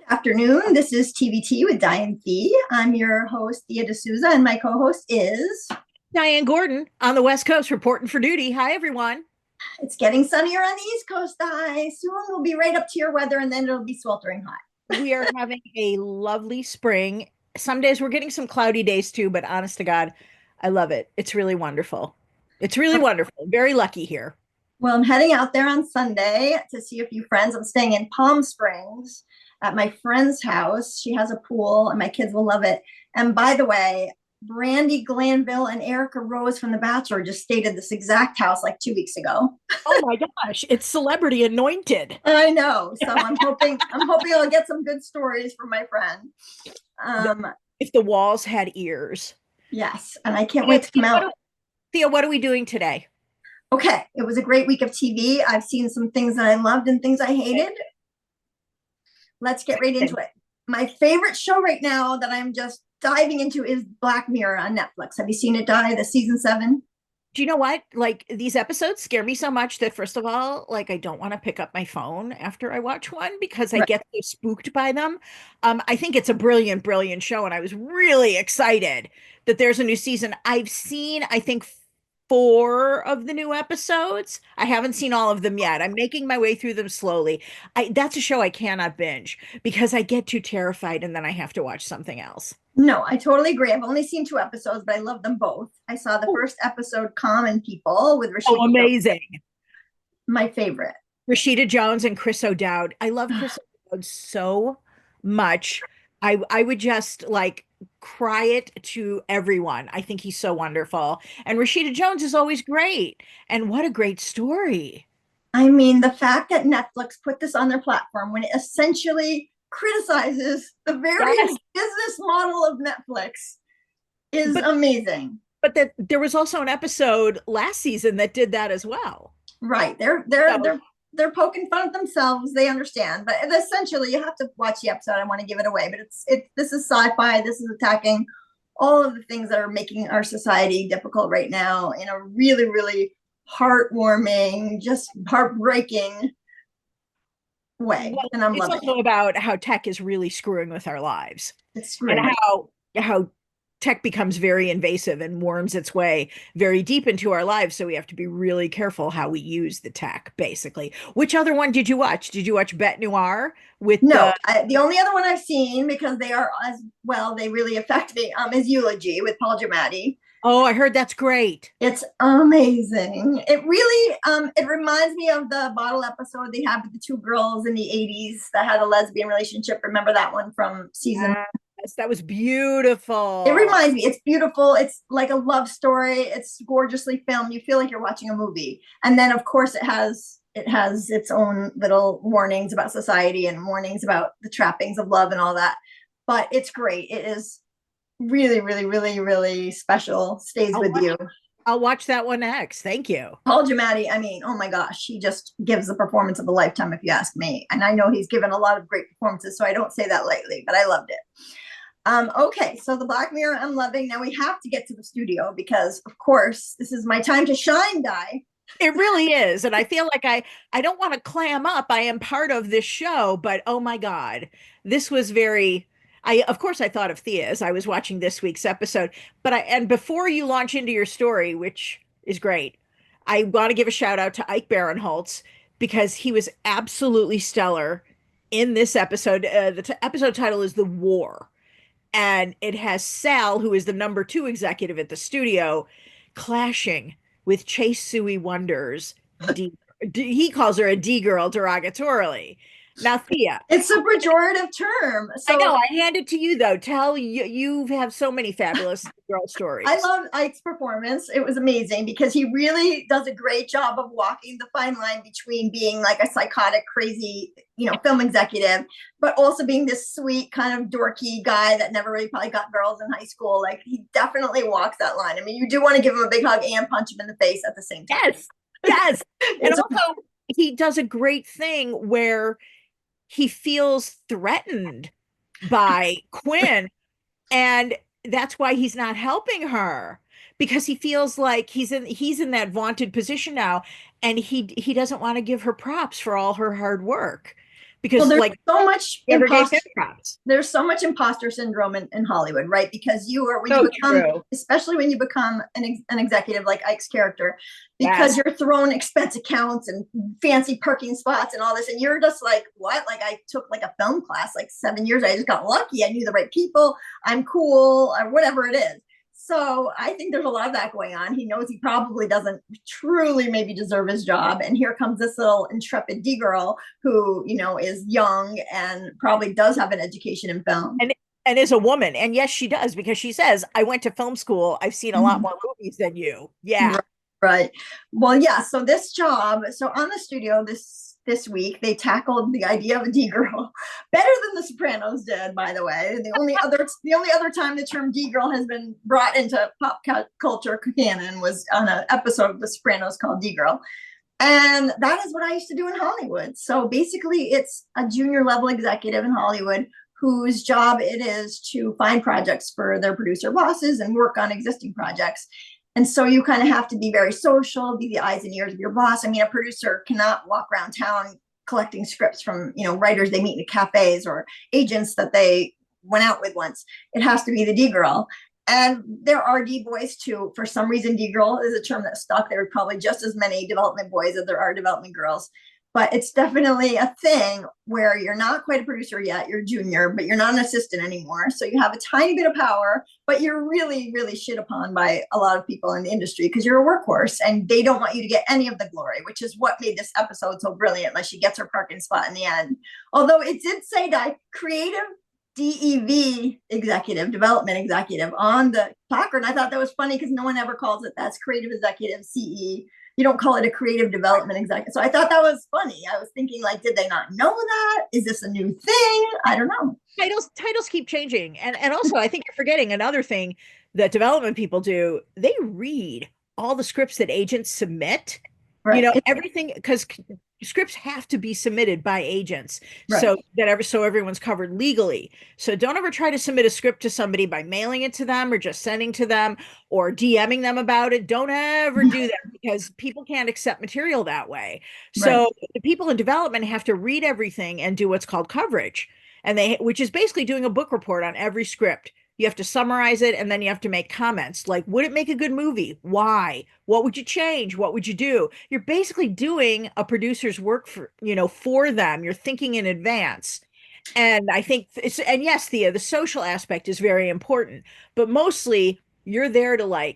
Afternoon. This is TVT with Diane Fee. I'm your host, Thea D'Souza, and my co-host is. Diane Gordon on the West Coast reporting for duty. Hi, everyone. It's getting sunnier on the East Coast. Soon we'll be right up to your weather, and then it'll be sweltering hot. We are having a lovely spring. Some days we're getting some cloudy days too, but honest to God, I love it. It's really wonderful. It's really wonderful. Very lucky here. Well, I'm heading out there on Sunday to see a few friends. I'm staying in Palm Springs at my friend's house. She has a pool, and my kids will love it. And by the way, Brandy Glanville and Erica Rose from The Bachelor just stayed at this exact house like 2 weeks ago. Oh my gosh, it's celebrity anointed. I know. So I'm hoping I'll get some good stories from my friend. Um, If the walls had ears. yes, and I can't wait to come out. Thea, what are we doing today? Okay, it was a great week of TV. I've seen some things that I loved and things I hated. Let's get right into it. My favorite show right now that I'm just diving into is Black Mirror on Netflix. Have you seen it, the season 7? Do you know what? Like these episodes scare me so much that first of all, like I don't want to pick up my phone after I watch one because I Right. get so spooked by them. I think it's a brilliant, brilliant show, and I was really excited that there's a new season. I've seen, I think, 4 of the new episodes. I haven't seen all of them yet. I'm making my way through them slowly. That's a show I cannot binge because I get too terrified and then I have to watch something else. No, I totally agree. I've only seen 2 episodes, but I love them both. I saw the Oh, first episode, Common People, with oh, Rashida Jones, amazing. my favorite. Rashida Jones and Chris O'Dowd. I love Chris O'Dowd so much. I would just like cry it to everyone. I think he's so wonderful. And Rashida Jones is always great. And what a great story. I mean, the fact that Netflix put this on their platform when it essentially criticizes the very Yes. business model of Netflix is But amazing. but that there was also an episode last season that did that as well. Right. They're So they're they're poking fun at themselves. They understand, but essentially, you have to watch the episode. I want to give it away, but this is sci-fi. This is attacking all of the things that are making our society difficult right now in a really, really heartwarming, just heartbreaking way. well, And I'm it's loving it. also about how tech is really screwing with our lives It's and screwing. how tech becomes very invasive and worms its way very deep into our lives. So we have to be really careful how we use the tech, basically. Which other one did you watch? Did you watch Bet Noir with No, the the only other one I've seen because they are as well, they really affect me, is Eulogy with Paul Giamatti. Oh, I heard that's great. It's amazing. It really it reminds me of the bottle episode they had with the 2 girls in the 80s that had a lesbian relationship. Remember that one from season? Yes, that was It beautiful. reminds me. It's beautiful. It's like a love story. It's gorgeously filmed. You feel like you're watching a movie. And then of course it has its own little warnings about society and warnings about the trappings of love and all that. But it's great. It is really, really, really, really special. Stays I'll with watch, you. I'll watch that one next. Thank you. Paul Giamatti, I mean, oh my gosh, he just gives the performance of a lifetime, if you ask me. And I know he's given a lot of great performances, so I don't say that lightly, but I loved it. Okay, so the Black Mirror I'm loving. Now we have to get to the studio because, of course, this is my time to shine, Di. It really is. And I feel like I don't want to clam up. I am part of this show, but oh my God, this was very I of course I thought of Thea as I was watching this week's episode, but and before you launch into your story, which is great, I want to give a shout out to Ike Barinholtz because he was absolutely stellar in this episode. Episode title is The War, and it has Sal, who is the number 2 executive at the studio, clashing with Chase Suey Wonders. He calls her a D girl derogatorily. Now, Thea, It's a pejorative term. I know So I hand it to you though. Tell you you have so many fabulous girl I stories. love Ike's performance. It was amazing because he really does a great job of walking the fine line between being like a psychotic, crazy, film executive, but also being this sweet, kind of dorky guy that never really probably got girls in high school. Like he definitely walks that line. I mean, you do want to give him a big hug and punch him in the face at the same time. Yes, yes, and It's also he does a great thing where he feels threatened by Quinn. And that's why he's not helping her because he feels like he's in that vaunted position now and he doesn't want to give her props for all her hard work. Well, because there's like so much never gave him imposter. props. There's so much imposter syndrome in Hollywood, right? Because you are when you So become, true. especially when you become an executive like Ike's character, because Yes. you're thrown expense accounts and fancy parking spots and all this, and you're just like, what? Like I took like a film class like 7 years. I just got lucky. I knew the right people. I'm cool, or whatever it is. So I think there's a lot of that going on. He knows he probably doesn't truly maybe deserve his job. And here comes this little intrepid D girl who, is young and probably does have an education in film. And is a woman. And yes, she does, because she says, I went to film school. I've seen a lot Mhm. more movies than you. Yeah. Right. Right. Well, yeah. So this job, so on the studio this week, they tackled the idea of a D girl better than The Sopranos did, by the way. The only other time the term D girl has been brought into pop culture canon was on an episode of The Sopranos called D girl. And that is what I used to do in Hollywood. So basically, it's a junior level executive in Hollywood whose job it is to find projects for their producer bosses and work on existing projects. And so you kind of have to be very social, be the eyes and ears of your boss. I mean, a producer cannot walk around town collecting scripts from, writers they meet in cafes or agents that they went out with once. It has to be the D girl. And there are D boys too. For some reason, D girl is a term that stuck. There are probably just as many development boys as there are development girls. But it's definitely a thing where you're not quite a producer yet. You're junior, but you're not an assistant anymore. So you have a tiny bit of power, but you're really, really shit upon by a lot of people in the industry because you're a workhorse and they don't want you to get any of the glory, which is what made this episode so brilliant. Like she gets her parking spot in the end. Although it did say that creative DEV executive, development executive on the placard. And I thought that was funny because no one ever calls it that's creative executive CE. You don't call it a creative development executive. So I thought that was funny. I was thinking, like, did they not know that? Is this a new thing? I don't know. Titles keep changing. And also I think you're forgetting another thing that development people do. They read all the scripts that agents submit. Right. Everything, because scripts have to be submitted by agents Right. so everyone's covered legally. So don't ever try to submit a script to somebody by mailing it to them or just sending to them or DMing them about it. Don't ever do that because people can't accept material that way. Right. So the people in development have to read everything and do what's called coverage, which is basically doing a book report on every script. You have to summarize it and then you have to make comments like, would it make a good movie? Why? What would you change? What would you do? You're basically doing a producer's work for them. You're thinking in advance. And I think and yes, Thea, the social aspect is very important, but mostly you're there to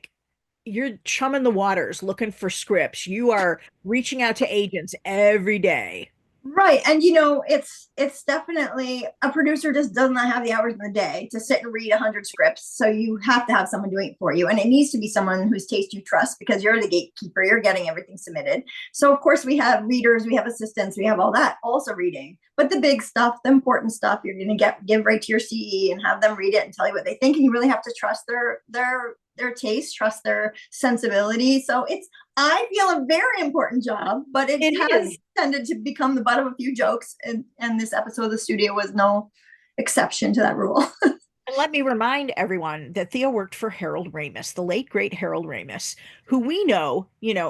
you're chumming the waters looking for scripts. You are reaching out to agents every day. Right. And it's definitely a producer just does not have the hours in the day to sit and read 100 scripts. So you have to have someone doing it for you. And it needs to be someone whose taste you trust because you're the gatekeeper. You're getting everything submitted. So of course we have readers, we have assistants, we have all that also reading. But the big stuff, the important stuff, you're gonna give right to your CE and have them read it and tell you what they think. And you really have to trust their taste, trust their sensibility. So I feel a very important job, but it has tended to become the butt of a few jokes. And this episode of the studio was no exception to that rule. And let me remind everyone that Thea worked for Harold Ramis, the late great Harold Ramis, who we know,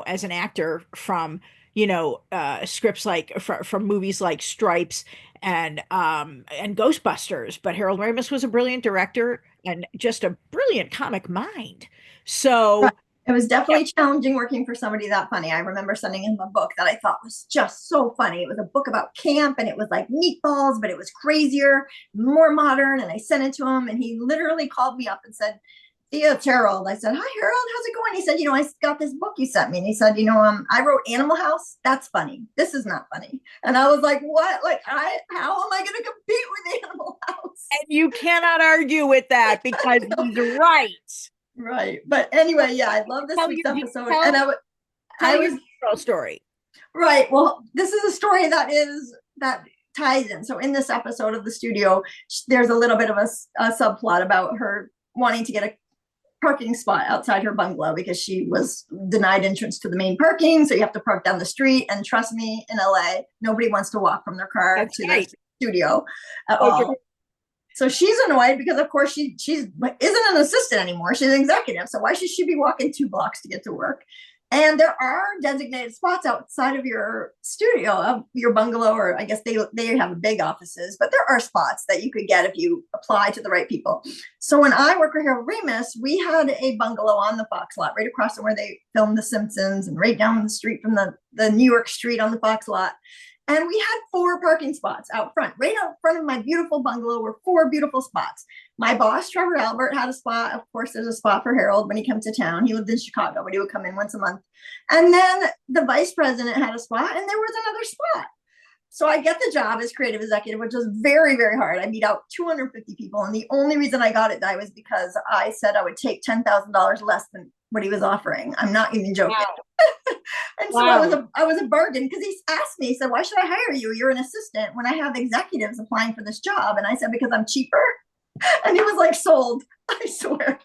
as an actor from, scripts from movies like Stripes and Ghostbusters. But Harold Ramis was a brilliant director and just a brilliant comic mind. So it was definitely challenging working for somebody that funny. I remember sending him a book that I thought was just so funny. It was a book about camp and it was like meatballs, but it was crazier, more modern. And I sent it to him and he literally called me up and said, Thea, it's Harold. I said, hi, Harold, how's it going? He said, I got this book you sent me. And he said, I wrote Animal House. That's funny. This is not funny. And I was like, what? Like, how am I going to compete with Animal House? And you cannot argue with that because he's right. Right. But anyway, yeah, I love this week's episode. And I was your story. Right. Well, this is a story that ties in. So in this episode of the studio, there's a little bit of a subplot about her wanting to get a parking spot outside her bungalow because she was denied entrance to the main parking. So you have to park down the street. And trust me, in LA, nobody wants to walk from their car to the studio at all. So she's annoyed because, of course, she isn't an assistant anymore. She's an executive. So why should she be walking 2 blocks to get to work? And there are designated spots outside of your studio, of your bungalow, or I guess they have big offices, but there are spots that you could get if you apply to the right people. So when I worked for Harold Ramis, we had a bungalow on the Fox lot, right across from where they filmed The Simpsons, and right down the street from the New York street on the Fox lot. And we had 4 parking spots out front. Right out front of my beautiful bungalow were 4 beautiful spots. My boss, Trevor Albert, had a spot. Of course, there's a spot for Harold when he comes to town. He lived in Chicago, but he would come in once a month. And then the vice president had a spot, and there was another spot. So I get the job as creative executive, which was very, very hard. I beat out 250 people. And the only reason I got it, Di, was because I said I would take $10,000 less than what he was offering. I'm not even joking. Wow. And so wow. I was a bargain, because he asked me, he said, why should I hire you? You're an assistant when I have executives applying for this job. And I said, because I'm cheaper. And he was like, sold, I swear.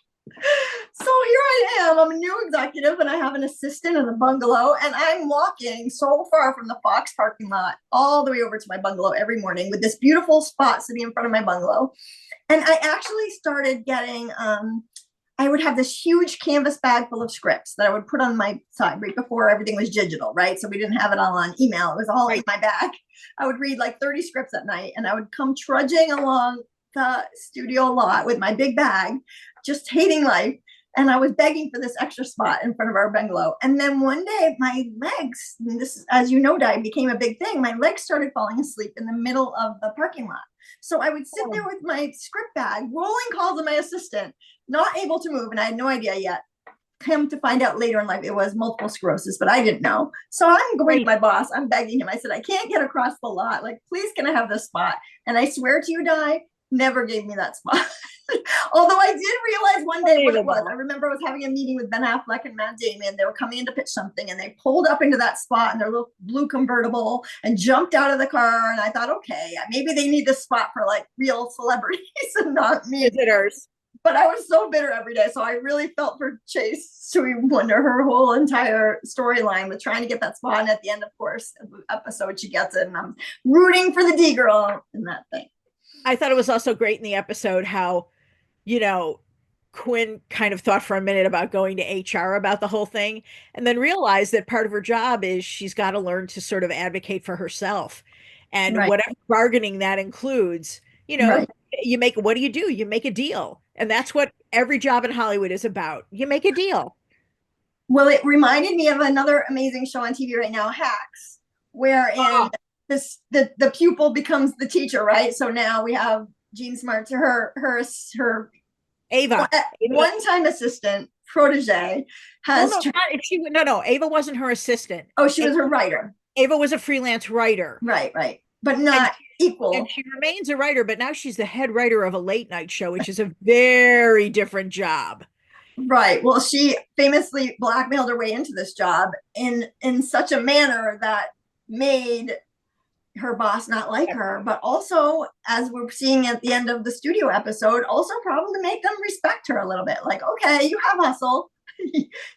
So here I am. I'm a new executive, and I have an assistant in the bungalow, and I'm walking so far from the Fox parking lot all the way over to my bungalow every morning with this beautiful spot sitting in front of my bungalow. And I actually started getting, I would have this huge canvas bag full of scripts that I would put on my side right before everything was digital, right? So we didn't have it all on email. It was all in my bag. I would read like 30 scripts at night, and I would come trudging along the studio lot with my big bag, just hating life. And I was begging for this extra spot in front of our bungalow. And then one day my legs, and this, as you know, Di, became a big thing. My legs started falling asleep in the middle of the parking lot. So I would sit there with my script bag, rolling calls to my assistant, not able to move. And I had no idea yet. Come to find out later in life, it was multiple sclerosis, but I didn't know. So I'm going to my boss. I'm begging him. I said, I can't get across the lot. Like, please, can I have this spot? And I swear to you, Di, never gave me that spot. Although I did realize one day what it was. I remember I was having a meeting with Ben Affleck and Matt Damon. They were coming in to pitch something, and they pulled up into that spot in their little blue convertible and jumped out of the car. And I thought, okay, maybe they need this spot for like real celebrities and not me. Visitors. But I was so bitter every day. So I really felt for Chase Sui Wonder, her whole entire storyline with trying to get that spot. And at the end, of course, of the episode, she gets it. And I'm rooting for the D girl in that thing. I thought it was also great in the episode how, you know, Quinn kind of thought for a minute about going to HR about the whole thing, and then realized that part of her job is she's got to learn to sort of advocate for herself, and whatever bargaining that includes, you know, you make, what do? You make a deal. And that's what every job in Hollywood is about. You make a deal. Well, it reminded me of another amazing show on TV right now, Hacks, wherein the pupil becomes the teacher, right? So now we have Jean Smart to her Ava, one-time assistant protege has no, Ava wasn't her assistant. Oh, she was her writer. Ava was a freelance writer. Right. But not equal. And she remains a writer, but now she's the head writer of a late night show, which is a very different job. Right. Well, she famously blackmailed her way into this job in such a manner that made her boss not like her, but also, as we're seeing at the end of the studio episode, also probably make them respect her a little bit. Like, okay, you have hustle.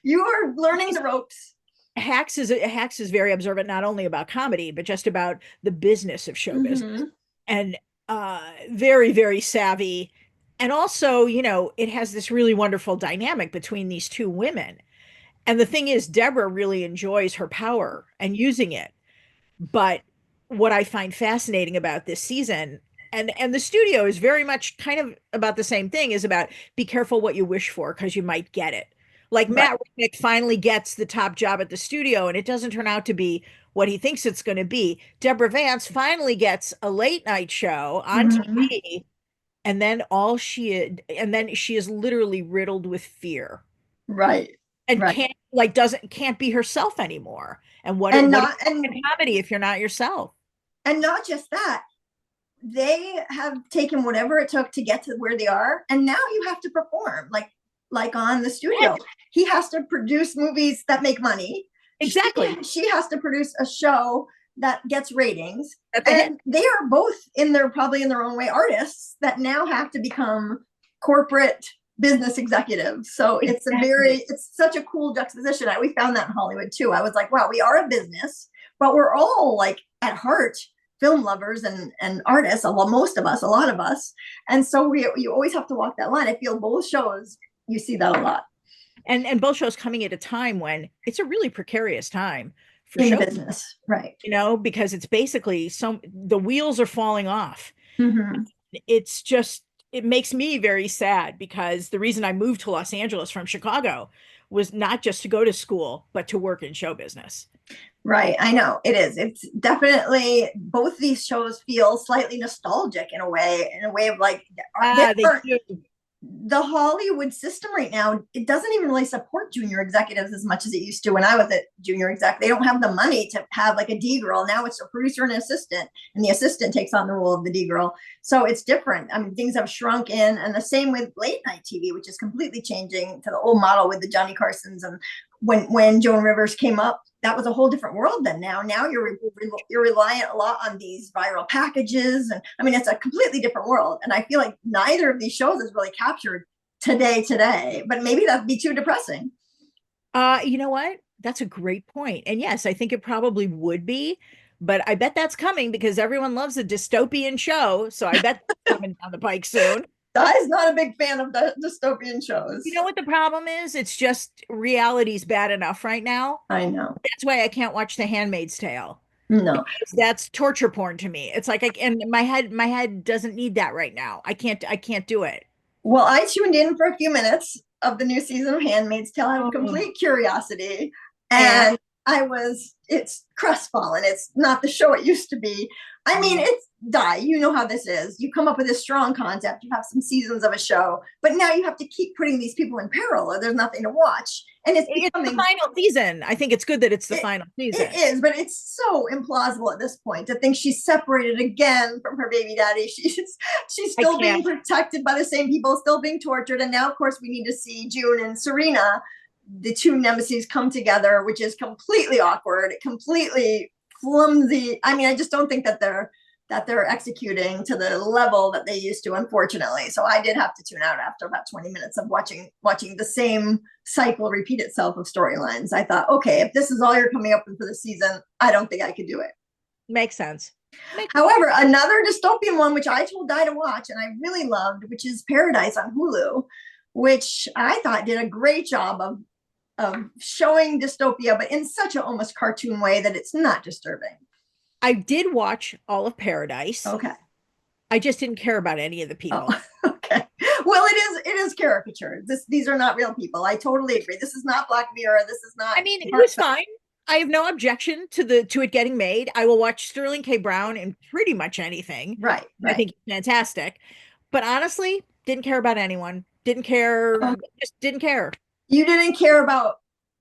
You are learning the ropes. Hacks is very observant, not only about comedy, but just about the business of show business, and very, very savvy. And also, you know, it has this really wonderful dynamic between these two women. And the thing is, Deborah really enjoys her power and using it. But what I find fascinating about this season, and the studio is very much kind of about the same thing, is about be careful what you wish for, because you might get it. Like Matt Ricknick finally gets the top job at the studio, and it doesn't turn out to be what he thinks it's going to be. Deborah Vance finally gets a late night show on TV, and then she is literally riddled with fear. Right. And can't be herself anymore. And what comedy if you're not yourself? And not just that, they have taken whatever it took to get to where they are, and now you have to perform like on the studio. He has to produce movies that make money. Exactly. She has to produce a show that gets ratings. And they are both probably in their own way artists that now have to become corporate business executives. So it's such a cool juxtaposition. We found that in Hollywood too. I was like, wow, we are a business, but we're all like at heart film lovers and artists, a lot of us. And so you always have to walk that line. I feel both shows, you see that a lot. And both shows coming at a time when it's a really precarious time for In the show, business, right? because it's basically the wheels are falling off. Hmm. It's just, it makes me very sad because the reason I moved to Los Angeles from Chicago was not just to go to school, but to work in show business. Right, I know it is. It's definitely both these shows feel slightly nostalgic in a way of like they Ah, they are do. the Hollywood system right now. It doesn't even really support junior executives as much as it used to when I was a junior exec. They don't have the money to have like a D girl. Now it's a producer and an assistant, and the assistant takes on the role of the D girl. So it's different. I mean, things have shrunk in, and the same with late night TV, which is completely changing to the old model with the Johnny Carsons. And when Joan Rivers came up, that was a whole different world than now you're reliant a lot on these viral packages, and I mean it's a completely different world, and I feel like neither of these shows is really captured today, but maybe that'd be too depressing. You know what? That's a great point. And yes, I think it probably would be, but I bet that's coming because everyone loves a dystopian show. So I bet that's coming down the pike soon. Guy's not a big fan of the dystopian shows. You know what the problem is? It's just reality's bad enough right now. I know. That's why I can't watch The Handmaid's Tale. No. That's torture porn to me. It's like and my head doesn't need that right now. I can't do it. Well, I tuned in for a few minutes of the new season of Handmaid's Tale out of Oh, complete curiosity, and and it's crestfallen. It's not the show it used to be. I mean, it's you know how this is. You come up with a strong concept, you have some seasons of a show, but now you have to keep putting these people in peril or there's nothing to watch. And it's it's the becoming final season. I think it's good that it's the it, final season. it is, but it's so implausible at this point to think she's separated again from her baby daddy. She's I still being can't. protected by the same people, still being tortured. And now, of course, we need to see June and Serena, the two nemesis, come together, which is completely awkward, completely flimsy. I mean, I just don't think that they're executing to the level that they used to, unfortunately. So I did have to tune out after about 20 minutes of watching the same cycle repeat itself of storylines. I thought, okay, if this is all you're coming up with for the season, I don't think I could do it. Makes sense. However, another dystopian one, which I told Di to watch and I really loved, which is Paradise on Hulu, which I thought did a great job of showing dystopia, but in such an almost cartoon way that it's not disturbing. I did watch all of Paradise. Okay. I just didn't care about any of the people. Oh, okay. Well, it is caricature. These are not real people. I totally agree. This is not Black Mirror. This is not. I mean, it was fine. I have no objection to it getting made. I will watch Sterling K. Brown in pretty much anything. Right. I think he's fantastic. But honestly, didn't care about anyone. Didn't care. Just didn't care. You didn't care about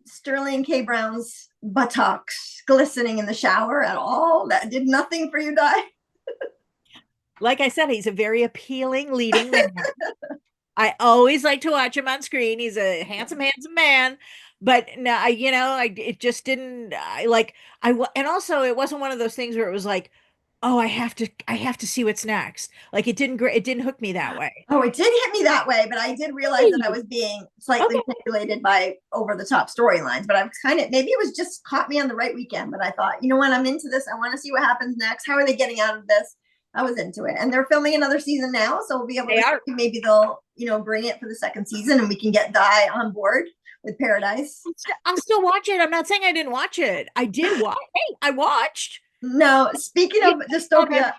Sterling K. Brown's buttocks glistening in the shower at all. That did nothing for you, Di. Like I said, he's a very appealing leading man. I always like to watch him on screen. He's a handsome, handsome man. But no, it just didn't. And also it wasn't one of those things where it was like, oh, I have to see what's next. Like it didn't hook me that way. Oh, it did hit me that way, but I did realize that I was being slightly Okay. manipulated by over the top storylines. But I was maybe it was just caught me on the right weekend. But I thought, you know what, I'm into this. I want to see what happens next. How are they getting out of this? I was into it, and they're filming another season now, so we'll be able to see, maybe they'll bring it for the second season, and we can get Di on board with Paradise. I'll still watch it. I'm not saying I didn't watch it. I did watch. Hey, I watched. No, speaking of dystopia,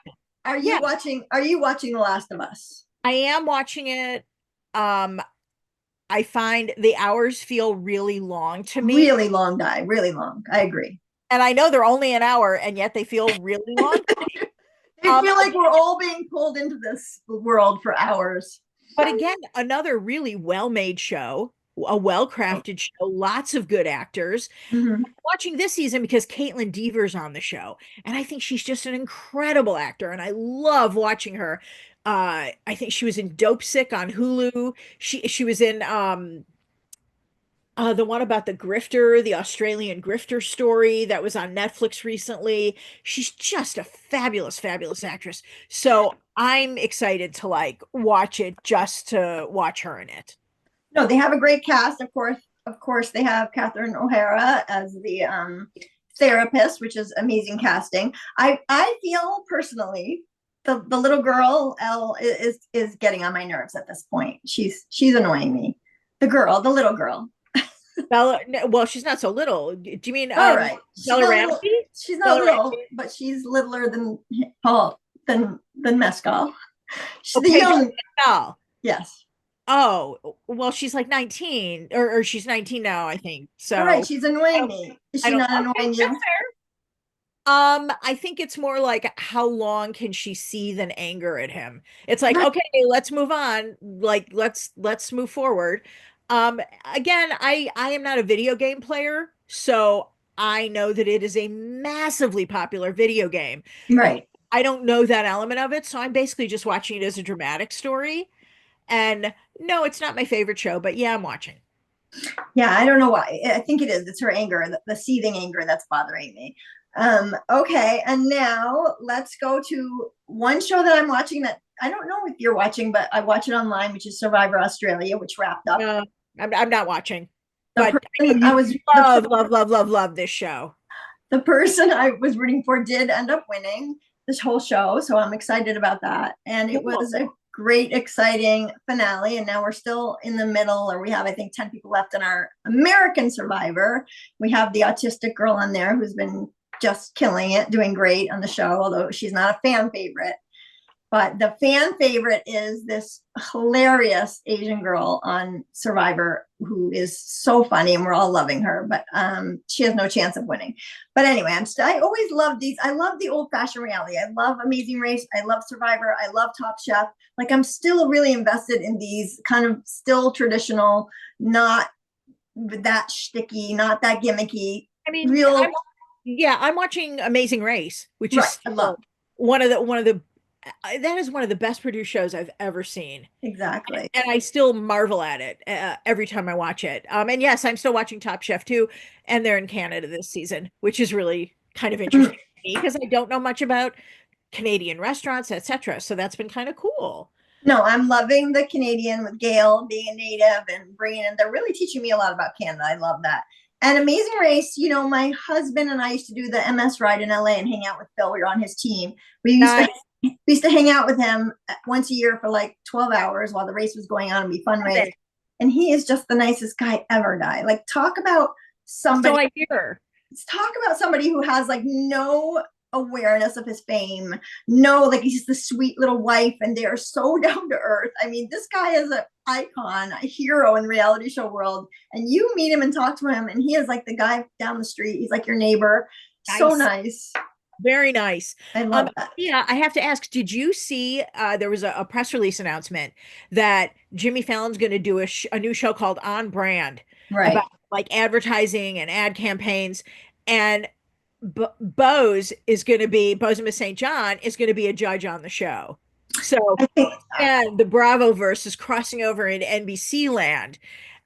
are you Yeah. watching? Are you watching The Last of Us? I am watching it. I find the hours feel really long to me. Really long, Di. Really long. I agree. And I know they're only an hour, and yet they feel really long. I feel like we're all being pulled into this world for hours. But again, another really well-made show, a well-crafted show, lots of good actors. Mm-hmm. Watching this season because Caitlin Deaver's on the show, and I think she's just an incredible actor, and I love watching her. I think she was in Dope Sick on Hulu. She was in the one about the grifter, the Australian grifter story that was on Netflix recently. She's just a fabulous, fabulous actress. So I'm excited to watch it just to watch her in it. No, they have a great cast. Of course, they have Catherine O'Hara as the therapist, which is amazing casting. I feel personally the little girl Elle is getting on my nerves at this point. She's annoying me. The little girl. Bella, no, well, she's not so little. Do you mean All right. She's Bella not little. Ramsey? She's not Bella little, Ramsey? but she's littler than Paul than Mescal. She's Oh, the Pedro young. Pascal. Yes. Oh, well, she's like 19 or she's 19 now, I think. All right. So She's I annoying don't, me. Is I she don't, not okay, annoying that's you? fair. I think it's more like how long can she seethe and anger at him? It's like, Right. okay, let's move on. Like, let's move forward. Again, I am not a video game player, so I know that it is a massively popular video game. Right. I don't know that element of it, so I'm basically just watching it as a dramatic story. And no, it's not my favorite show, but yeah, I'm watching. Yeah, I don't know why. I think it is. It's her anger, the seething anger that's bothering me. Okay, and now let's go to one show that I'm watching that I don't know if you're watching, but I watch it online, which is Survivor Australia, which wrapped up. Uh, I'm not watching, The but I know person I you was love, love, love, love, love this show. the person I was rooting for did end up winning this whole show, so I'm excited about that. And it Cool. was a great, exciting finale. And now we're still in the middle, or we have, I think, 10 people left in our American Survivor. We have the autistic girl on there who's been just killing it, doing great on the show, although she's not a fan favorite. But the fan favorite is this hilarious Asian girl on Survivor who is so funny, and we're all loving her. But she has no chance of winning. But anyway, I always love these. I love the old fashioned reality. I love Amazing Race. I love Survivor. I love Top Chef. Like I'm still really invested in these kind of still traditional, not that sticky, not that gimmicky, I mean, real. yeah, I'm watching Amazing Race, which is Right. I love still one of the that is one of the best produced shows I've ever seen. exactly. And I still marvel at it every time I watch it. And yes, I'm still watching Top Chef too, and they're in Canada this season, which is really kind of interesting to me because I don't know much about Canadian restaurants, etc. So that's been kind of cool. No, I'm loving the Canadian with Gail being a native and bringing in. They're really teaching me a lot about Canada. I love that. And Amazing Race, you know, my husband and I used to do the MS ride in LA and hang out with Phil. We were on his team. Nice. We used to hang out with him once a year for like 12 hours while the race was going on and we fundraise. And he is just the nicest guy ever, guy. Like talk about So somebody I hear. talk about somebody who has like no awareness of his fame, no, like he's the sweet little wife, and they are so down to earth. I mean, this guy is an icon, a hero in reality show world, and you meet him and talk to him, and he is like the guy down the street. He's like your neighbor. So Nice. nice. Very nice. I love that. Yeah, I have to ask, did you see there was a press release announcement that Jimmy Fallon's going to do a new show called On Brand Right. about like advertising and ad campaigns, and Bose is going to be Bose and Miss St. John is going to be a judge on the show. So, I think and the Bravo verse is crossing over in NBC land.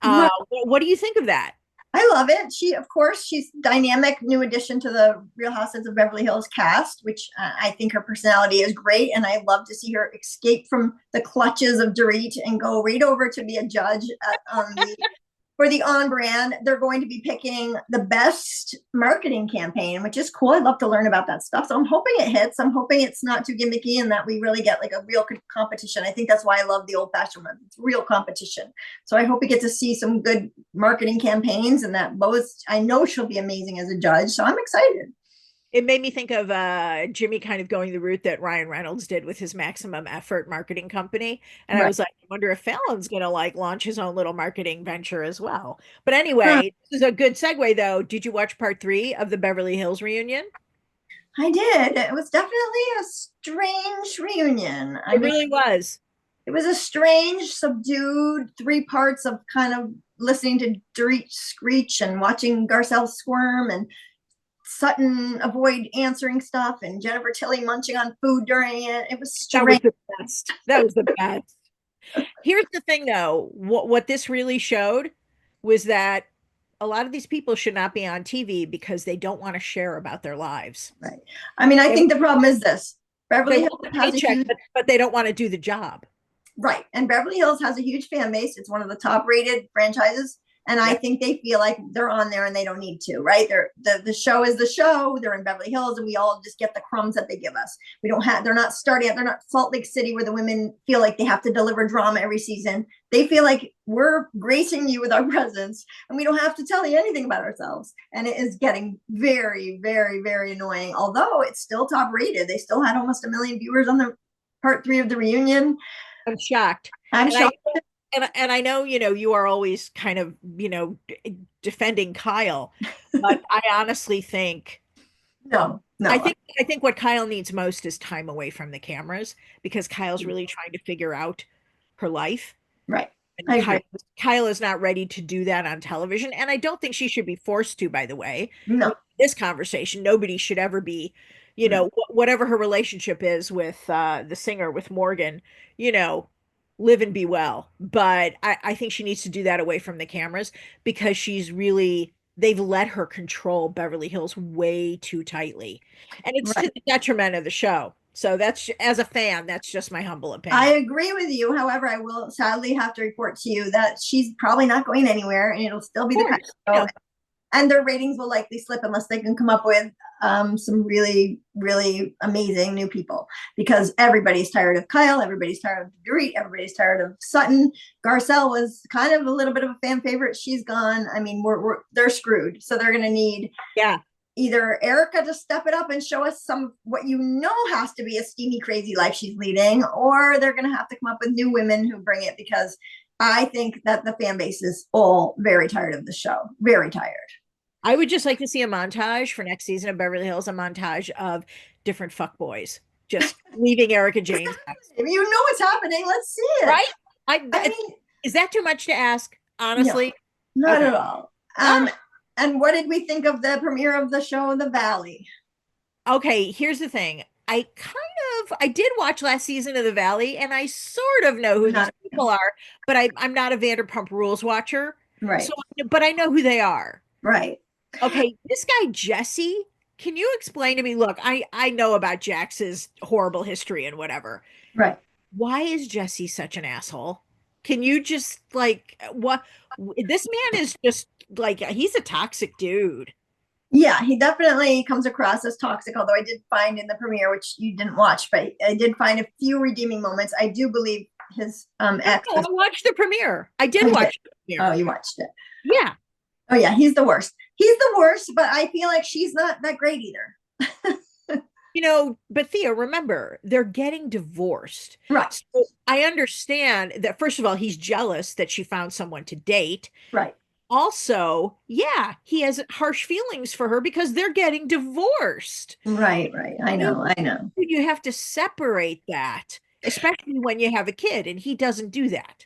right. What do you think of that? I love it. She, of course, she's dynamic, new addition to the Real Housewives of Beverly Hills cast, which I think her personality is great. And I love to see her escape from the clutches of Dorit and go right over to be a judge for the On Brand. They're going to be picking the best marketing campaign, which is cool. I'd love to learn about that stuff. So I'm hoping it hits. I'm hoping it's not too gimmicky and that we really get like a real competition. I think that's why I love the old fashioned one. It's real competition. So I hope we get to see some good marketing campaigns, and that Bose, I know she'll be amazing as a judge. So I'm excited. It made me think of Jimmy kind of going the route that Ryan Reynolds did with his Maximum Effort marketing company. And I Right. was like, I wonder if Fallon's going to like launch his own little marketing venture as well. But Huh. anyway, this is a good segue though. Did you watch part 3 of the Beverly Hills reunion? I did. It was definitely a strange reunion. I It mean, really was. it was a strange, subdued 3 parts of kind of listening to Dorit screech and watching Garcelle squirm and Sutton avoid answering stuff and Jennifer Tilly munching on food during it. It was That was strange. the best. That was the best. Here's the thing though, what this really showed was that a lot of these people should not be on TV because they don't want to share about their lives. Right. I mean, I They, think the problem is this. they Beverly Hills want the has a paycheck, huge but they don't want to do the job. right, and Beverly Hills has a huge fan base. It's one of the top rated franchises And I think they feel like they're on there and they don't need to, right? The show is the show. They're in Beverly Hills and we all just get the crumbs that they give us. They're not starting out, they're not Salt Lake City where the women feel like they have to deliver drama every season. They feel like we're gracing you with our presence and we don't have to tell you anything about ourselves. And it is getting very, very, very annoying. Although it's still top rated. They still had almost 1 million viewers on the part 3 of the reunion. I'm shocked. I'm shocked. And I know, you are always kind of, defending Kyle, but I honestly think no. I think what Kyle needs most is time away from the cameras because Kyle's really trying to figure out her life. Right. And Kyle is not ready to do that on television. And I don't think she should be forced to, by the way. No. This conversation, nobody should ever be, whatever her relationship is with the singer, with Morgan, live and be well. But I think she needs to do that away from the cameras because they've let her control Beverly Hills way too tightly. And it's to the detriment of the show. So as a fan, that's just my humble opinion. I agree with you. However, I will sadly have to report to you that she's probably not going anywhere and it'll still be the kind of show. And their ratings will likely slip unless they can come up with some really, really amazing new people because everybody's tired of Kyle. Everybody's tired of Dorit. Everybody's tired of Sutton. Garcelle was kind of a little bit of a fan favorite. She's gone. I mean, they're screwed. So they're going to need either Erica to step it up and show us what has to be a steamy, crazy life she's leading, or they're going to have to come up with new women who bring it because I think that the fan base is all very tired of the show. Very tired. I would just like to see a montage for next season of Beverly Hills, a montage of different fuckboys just leaving Erica Jane's house. You know what's happening. Let's see it. Right? I mean, is that too much to ask? Honestly? No, not at all. And what did we think of the premiere of the show, The Valley? Okay, here's the thing. I did watch last season of The Valley, and I sort of know who these people are, but I'm not a Vanderpump Rules watcher. Right. So, but I know who they are. Right. Okay, this guy, Jesse, can you explain to me? Look, I know about Jax's horrible history and whatever. Right. Why is Jesse such an asshole? Can you just, what? This man is just, he's a toxic dude. Yeah, he definitely comes across as toxic, although I did find in the premiere, which you didn't watch, but I did find a few redeeming moments. I do believe his ex. I watched the premiere. I did watch the premiere. Oh, you watched it. Yeah. Oh, yeah, he's the worst. He's the worst, but I feel like she's not that great either. But Thea, remember, they're getting divorced. Right. So I understand that, first of all, he's jealous that she found someone to date. Right. Also, yeah, he has harsh feelings for her because they're getting divorced. Right. I know. You have to separate that, especially when you have a kid, and he doesn't do that.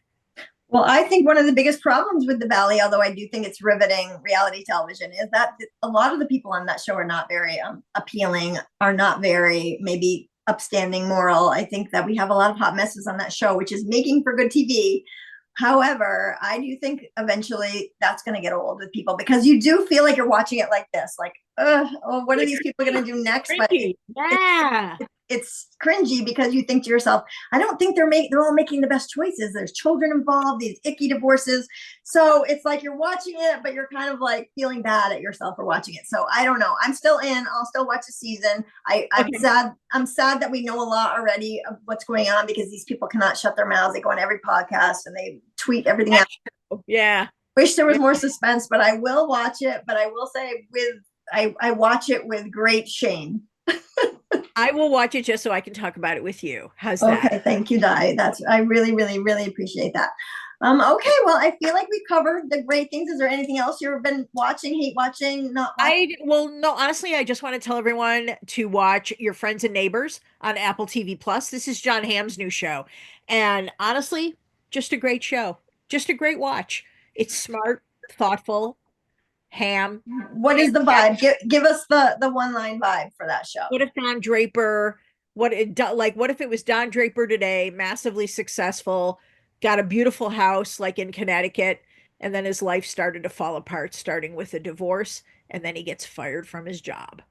Well, I think one of the biggest problems with The Valley, although I do think it's riveting reality television, is that a lot of the people on that show are not very appealing, are not very maybe upstanding moral. I think that we have a lot of hot messes on that show, which is making for good TV. However, I do think eventually that's going to get old with people because you do feel like you're watching it like this, like, what are these people going to do next? But it's cringy because you think to yourself, I don't think they're all making the best choices. There's children involved, these icky divorces. So it's like you're watching it, but you're kind of like feeling bad at yourself for watching it. So I don't know. I'm still in. I'll still watch the season. I'm sad that we know a lot already of what's going on because these people cannot shut their mouths. They go on every podcast and they tweet everything out. Yeah. Wish there was more suspense, but I will watch it. But I will say I watch it with great shame. I will watch it just so I can talk about it with you. How's that? Okay, thank you, Di. I really, really, really appreciate that. Okay, well, I feel like we covered the great things. Is there anything else you've been watching, hate watching, not watching? No, honestly, I just want to tell everyone to watch Your Friends and Neighbors on Apple TV Plus. This is John Hamm's new show. And honestly, just a great show. Just a great watch. It's smart, thoughtful. Ham. What is the vibe? Give us the one line vibe for that show. What if Don Draper? What if it was Don Draper today, massively successful, got a beautiful house like in Connecticut, and then his life started to fall apart, starting with a divorce, and then he gets fired from his job.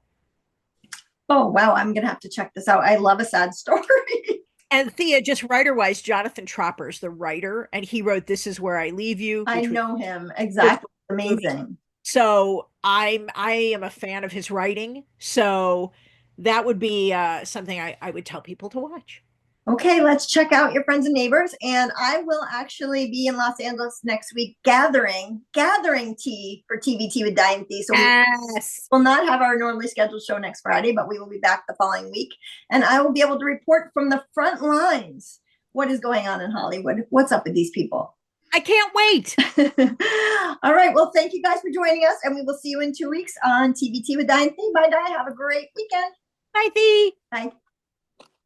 Oh wow, I'm gonna have to check this out. I love a sad story. And Thea, just writer-wise, Jonathan Tropper's the writer, and he wrote "This Is Where I Leave You," I which was know him. first Exactly. movie. Amazing. So I am a fan of his writing. So that would be something I would tell people to watch. Okay, let's check out Your Friends and Neighbors. And I will actually be in Los Angeles next week gathering tea for TBT with Di and Thea. So we Yes. will not have our normally scheduled show next Friday, but we will be back the following week. And I will be able to report from the front lines what is going on in Hollywood. What's up with these people? I can't wait. All right. Well, thank you guys for joining us, and we will see you in 2 weeks on TBT with Di and Thea. Bye, Di. Have a great weekend. Bye, Thea. Bye.